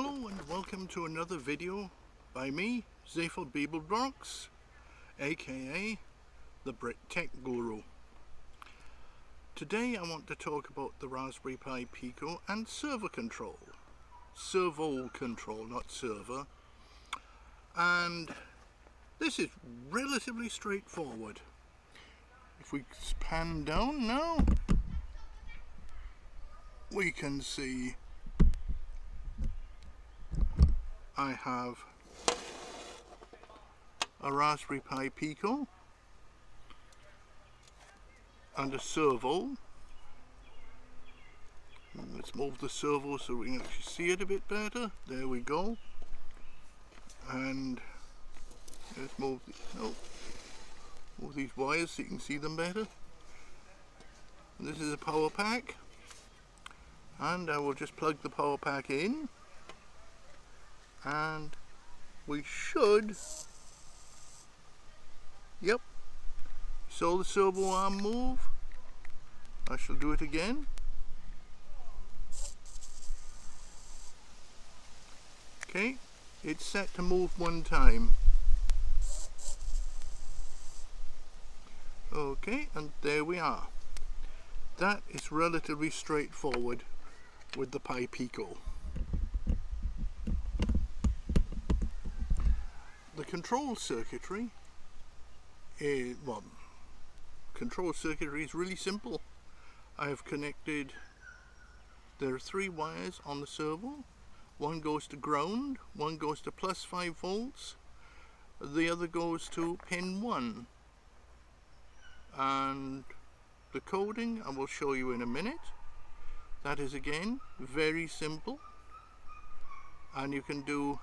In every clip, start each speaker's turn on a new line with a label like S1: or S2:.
S1: Hello and welcome to another video by me, Zephyr Beeblebrox, aka the Brit Tech Guru. Today I want to talk about the Raspberry Pi Pico and servo control, not server. And this is relatively straightforward. If we pan down now, we can see I have a Raspberry Pi Pico and a servo. Let's move the servo so we can actually see it a bit better. There we go. And let's move these wires so you can see them better. And this is a power pack, and I will just plug the power pack in. And we should, yep, saw the servo arm move. I shall do it again. Okay, it's set to move one time. Okay, and there we are. That is relatively straightforward with the Pi Pico. The control circuitry is, really simple. I have connected, there are 3 wires on the servo. One goes to ground, one goes to plus 5 volts, the other goes to pin 1. And the coding I will show you in a minute. That is again very simple, and you can do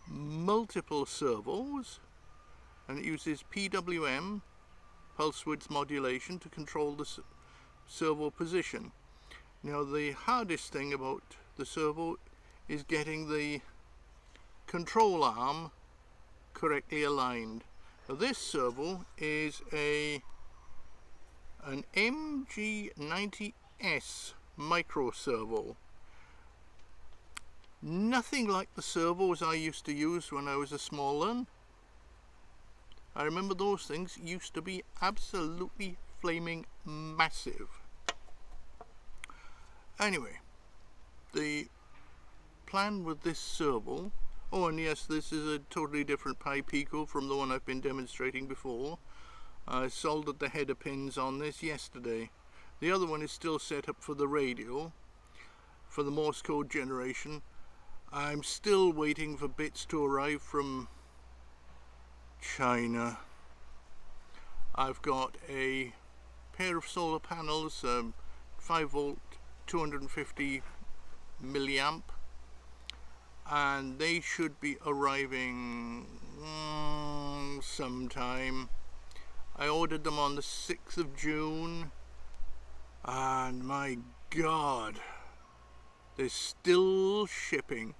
S1: multiple servos, and it uses PWM, pulse width modulation, to control the servo position. Now the hardest thing about the servo is getting the control arm correctly aligned. Now this servo is an MG90S micro servo. Nothing like the servos I used to use when I was a small one. I remember those things used to be absolutely flaming massive. Anyway, the plan with this servo, oh and yes, this is a totally different Pi Pico from the one I've been demonstrating before. I soldered the header pins on this yesterday. The other one is still set up for the radio, for the Morse code generation. I'm still waiting for bits to arrive from China. I've got a pair of solar panels, 5 volt, 250 milliamp, and they should be arriving sometime. I ordered them on the 6th of June, and my God, they're still shipping.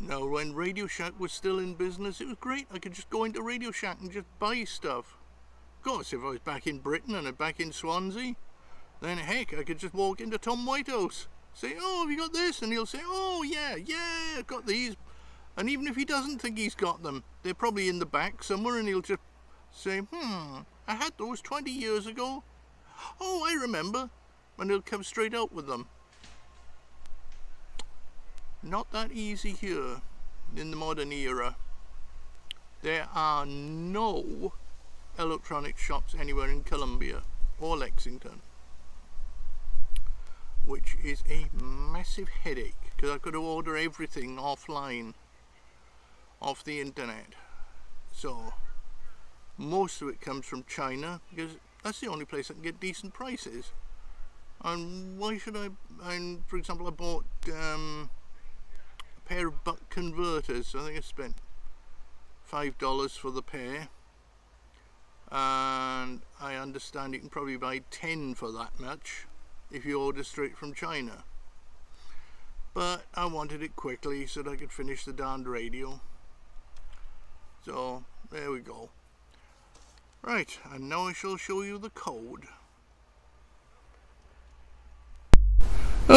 S1: Now, when Radio Shack was still in business, it was great. I could just go into Radio Shack and just buy stuff. Of course, if I was back in Britain and back in Swansea, then heck, I could just walk into Tom Whitehouse, say, "Oh, have you got this?" And he'll say, "Oh, yeah, I've got these." And even if he doesn't think he's got them, they're probably in the back somewhere, and he'll just say, "I had those 20 years ago. Oh, I remember." And he'll come straight out with them. Not that easy here in the modern era. There are no electronic shops anywhere in Columbia or Lexington, which is a massive headache, because I've got to order everything offline, off the internet. So most of it comes from China, because that's the only place I can get decent prices. And why should I? And for example, I bought a pair of buck converters. I think I spent $5 for the pair, and I understand you can probably buy 10 for that much if you order straight from China. But I wanted it quickly so that I could finish the darned radio. So there we go. Right, and now I shall show you the code.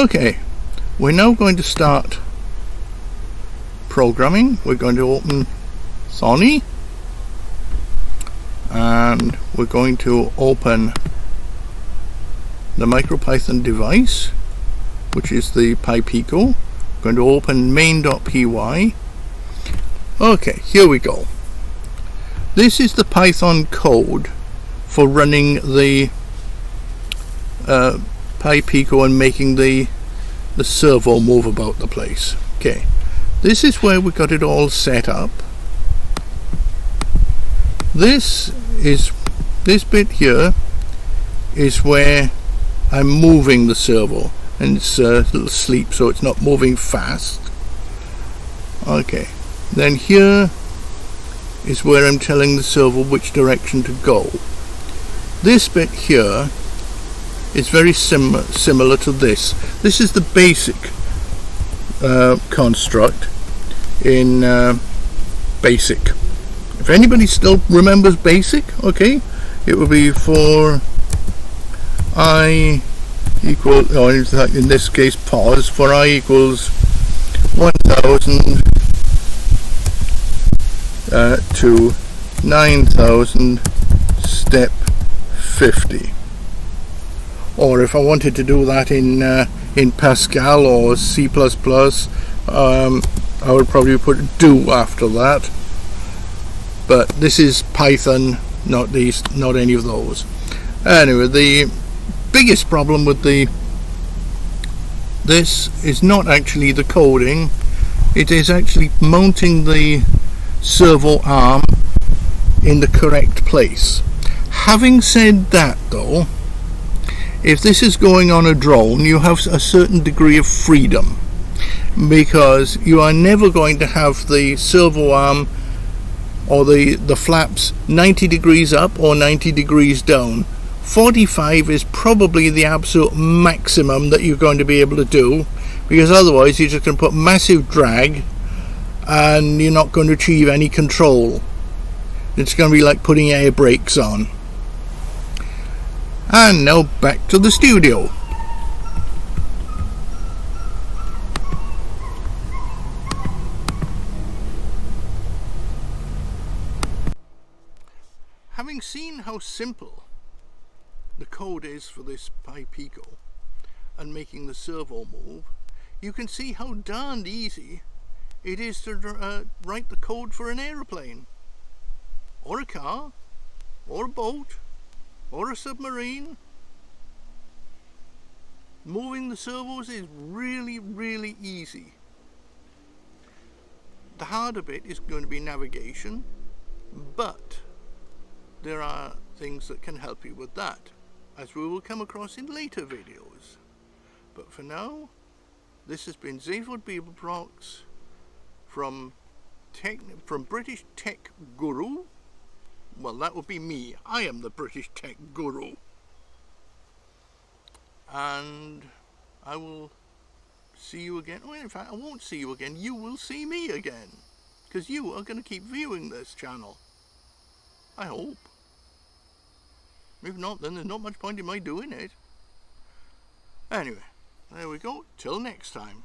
S1: Okay, we're now going to start programming. We're going to open Sony and we're going to open the MicroPython device, which is the Pi Pico. We're going to open main.py. Okay, here we go. This is the Python code for running the Pi Pico and making the servo move about the place. Okay, this is where we got it all set up. This bit here is where I'm moving the servo, and it's a little sleep, so it's not moving fast. Okay, then here is where I'm telling the servo which direction to go. This bit here is very similar to this. This is the basic construct in BASIC. If anybody still remembers BASIC, okay, it would be for I equal, or in this case pause, for I equals 1000 to 9000 step 50. Or if I wanted to do that in Pascal or C++, I would probably put do after that. But this is Python, not any of those. Anyway, the biggest problem with this is not actually the coding. It is actually mounting the servo arm in the correct place. Having said that, though, if this is going on a drone, you have a certain degree of freedom, because you are never going to have the servo arm or the flaps 90 degrees up or 90 degrees down. 45 is probably the absolute maximum that you're going to be able to do, because otherwise you're just going to put massive drag and you're not going to achieve any control. It's going to be like putting air brakes on. And now back to the studio. Having seen how simple the code is for this Pi Pico and making the servo move, you can see how darned easy it is to write the code for an aeroplane, or a car, or a boat, or a submarine. Moving the servos is really, really easy. The harder bit is going to be navigation, but there are things that can help you with that, as we will come across in later videos. But for now, this has been Zaphod Beeblebrox from British Tech Guru. Well, that would be me. I am the British Tech Guru. And I will see you again. Well, in fact, I won't see you again. You will see me again, because you are going to keep viewing this channel. I hope. If not, then there's not much point in my doing it. Anyway, there we go. Till next time.